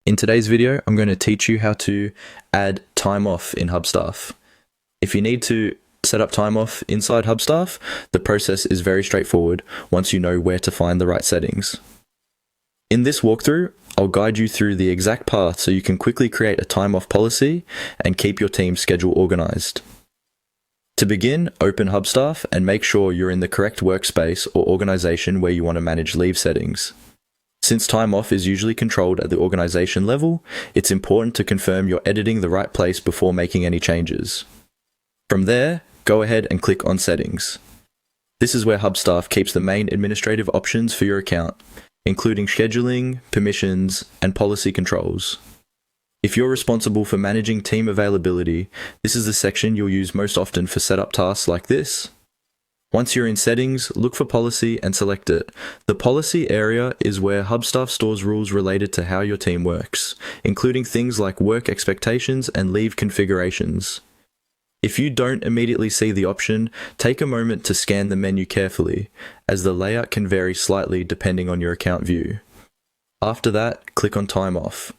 In today's video, I'm going to teach you how to add time off in Hubstaff. If you need to set up time off inside Hubstaff, the process is very straightforward once you know where to find the right settings. In this walkthrough, I'll guide you through the exact path so you can quickly create a time off policy and keep your team's schedule organized. To begin, open Hubstaff and make sure you're in the correct workspace or organization where you want to manage leave settings. Since time off is usually controlled at the organization level, it's important to confirm you're editing the right place before making any changes. From there, go ahead and click on Settings. This is where Hubstaff keeps the main administrative options for your account, including scheduling, permissions, and policy controls. If you're responsible for managing team availability, this is the section you'll use most often for setup tasks like this. Once you're in Settings, look for Policy and select it. The Policy area is where Hubstaff stores rules related to how your team works, including things like work expectations and leave configurations. If you don't immediately see the option, take a moment to scan the menu carefully, as the layout can vary slightly depending on your account view. After that, click on Time Off.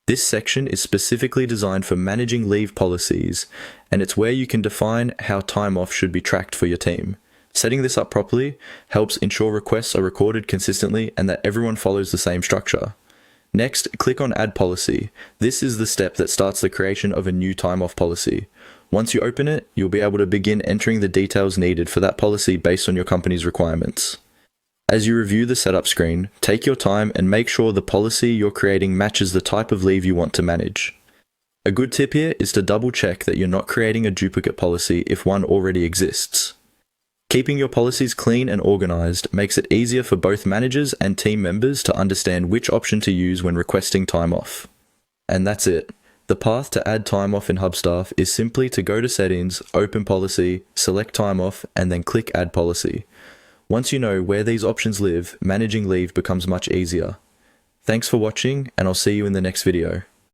This section is specifically designed for managing leave policies, and it's where you can define how time off should be tracked for your team. Setting this up properly helps ensure requests are recorded consistently and that everyone follows the same structure. Next, click on Add Policy. This is the step that starts the creation of a new time off policy. Once you open it, you'll be able to begin entering the details needed for that policy based on your company's requirements. As you review the setup screen, take your time and make sure the policy you're creating matches the type of leave you want to manage. A good tip here is to double check that you're not creating a duplicate policy if one already exists. Keeping your policies clean and organized makes it easier for both managers and team members to understand which option to use when requesting time off. And that's it. The path to add time off in Hubstaff is simply to go to Settings, open Policy, select Time Off, and then click Add Policy. Once you know where these options live, managing leave becomes much easier. Thanks for watching, and I'll see you in the next video.